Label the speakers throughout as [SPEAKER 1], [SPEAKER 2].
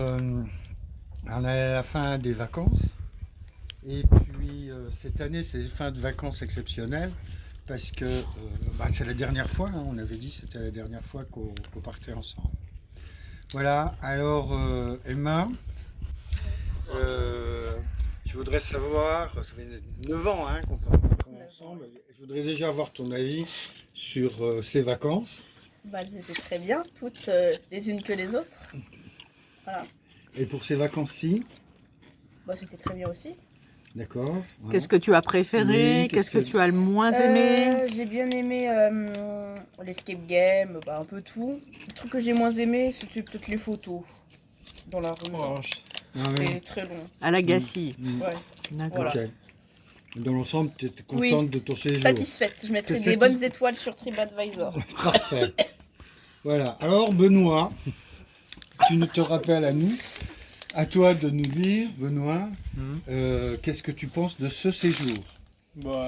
[SPEAKER 1] on est à la fin des vacances. Et puis cette année, c'est une fin de vacances exceptionnelle parce que c'est la dernière fois, hein, on avait dit que c'était la dernière fois qu'on partait ensemble. Voilà, alors Emma, je voudrais savoir, ça fait 9 ans hein, qu'on part ensemble, je voudrais déjà avoir ton avis sur ces vacances.
[SPEAKER 2] Elles étaient très bien, toutes les unes que les autres. Voilà.
[SPEAKER 1] Et pour ces vacances-ci,
[SPEAKER 2] C'était très bien aussi.
[SPEAKER 1] d'accord. Ouais.
[SPEAKER 3] Qu'est-ce que tu as préféré?
[SPEAKER 1] Oui,
[SPEAKER 3] qu'est-ce que tu as le moins aimé?
[SPEAKER 2] J'ai bien aimé l'escape game, un peu tout. Le truc que j'ai moins aimé, c'était peut-être les photos dans la rue. C'était très long.
[SPEAKER 3] À l'Agassi.
[SPEAKER 2] Ouais.
[SPEAKER 3] D'accord.
[SPEAKER 2] Voilà.
[SPEAKER 1] Ok. Dans l'ensemble, tu étais contente de ton séjour.
[SPEAKER 2] Satisfaite. Je mettrai des bonnes étoiles sur TripAdvisor.
[SPEAKER 1] Parfait. Voilà. Alors, Benoît, tu nous te rappelles à nous, à toi de nous dire, Benoît, qu'est-ce que tu penses de ce séjour?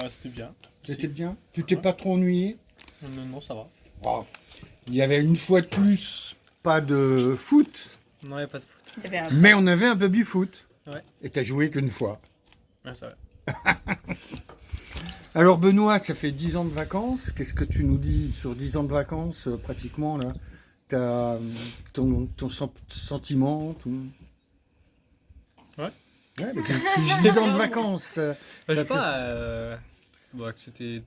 [SPEAKER 4] C'était bien.
[SPEAKER 1] C'était bien? Tu t'es pas trop ennuyé?
[SPEAKER 4] Non, ça va.
[SPEAKER 1] Oh. Il y avait une fois de plus pas de foot,
[SPEAKER 4] Non, il n'y a pas de foot.
[SPEAKER 1] mais on avait un baby-foot.
[SPEAKER 4] Ouais.
[SPEAKER 1] Et tu n'as joué qu'une fois.
[SPEAKER 4] Ouais, ça va.
[SPEAKER 1] Alors Benoît, ça fait 10 ans de vacances. Qu'est-ce que tu nous dis sur 10 ans de vacances, pratiquement, là? T'as ton sentiment, tout...
[SPEAKER 4] Ouais.
[SPEAKER 1] Ouais, mais 10 ans de vacances.
[SPEAKER 4] Je
[SPEAKER 1] ça
[SPEAKER 4] sais
[SPEAKER 1] te-
[SPEAKER 4] pas, que c'était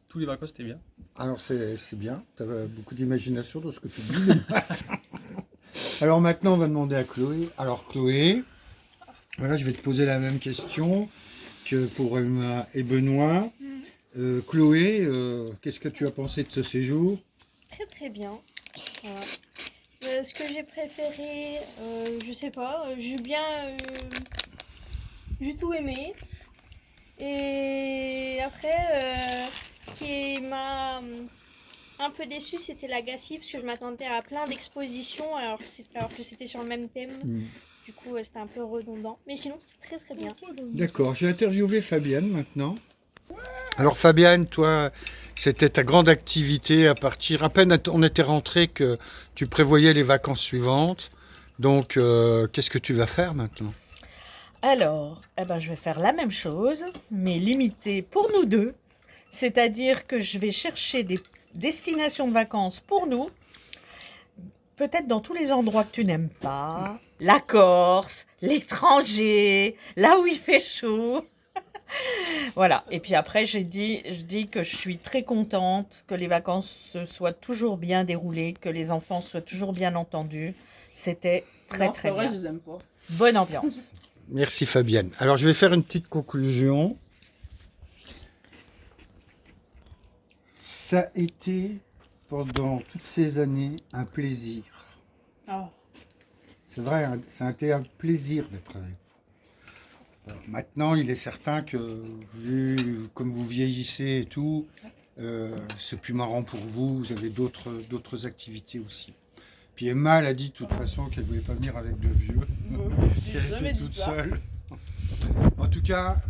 [SPEAKER 4] tous les vacances, c'était bien.
[SPEAKER 1] Alors c'est bien, tu as beaucoup d'imagination dans ce que tu dis. Alors maintenant, on va demander à Chloé. Alors Chloé, voilà, je vais te poser la même question que pour Emma et Benoît. Chloé, qu'est-ce que tu as pensé de ce séjour?
[SPEAKER 5] Très très bien. Voilà. Ce que j'ai préféré, je sais pas, j'ai tout aimé. Et après, ce qui m'a un peu déçu, c'était l'Agassi, parce que je m'attendais à plein d'expositions, alors que c'était sur le même thème. Du coup, c'était un peu redondant. Mais sinon, c'est très très bien.
[SPEAKER 1] D'accord, j'ai interviewé Fabienne maintenant. Alors Fabienne, toi, c'était ta grande activité à partir, à peine on était rentré que tu prévoyais les vacances suivantes. Donc, qu'est-ce que tu vas faire maintenant?
[SPEAKER 3] Alors, je vais faire la même chose, mais limitée pour nous deux. C'est-à-dire que je vais chercher des destinations de vacances pour nous, peut-être dans tous les endroits que tu n'aimes pas, la Corse, l'étranger, là où il fait chaud. Voilà, et puis après, je dis que je suis très contente que les vacances se soient toujours bien déroulées, que les enfants soient toujours bien entendus. C'était très très bien.
[SPEAKER 2] Je les aime pas.
[SPEAKER 3] Bonne ambiance.
[SPEAKER 1] Merci Fabienne. Alors je vais faire une petite conclusion. Ça a été pendant toutes ces années un plaisir.
[SPEAKER 2] Oh.
[SPEAKER 1] C'est vrai, hein, ça a été un plaisir d'être avec vous. Alors, maintenant, il est certain que vu comme vous vieillissez et tout, c'est plus marrant pour vous. Vous avez d'autres activités aussi. Puis Emma, elle a dit de toute façon qu'elle ne voulait pas venir avec de vieux. Si elle était toute seule. En tout cas,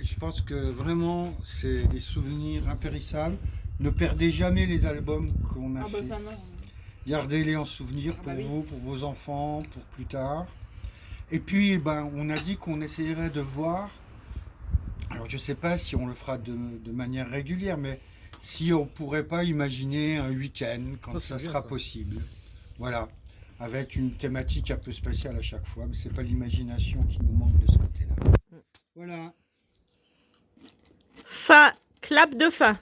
[SPEAKER 1] je pense que vraiment, c'est des souvenirs impérissables. Ne perdez jamais les albums qu'on a fait.
[SPEAKER 2] Ça non.
[SPEAKER 1] Gardez-les en souvenir pour vous, pour vos enfants, pour plus tard. Et puis, on a dit qu'on essayerait de voir. Alors, je ne sais pas si on le fera de manière régulière, mais si on ne pourrait pas imaginer un week-end quand ça sera possible. Voilà, avec une thématique un peu spéciale à chaque fois, mais c'est pas l'imagination qui nous manque de ce côté-là. Voilà.
[SPEAKER 3] Fin, clap de fin.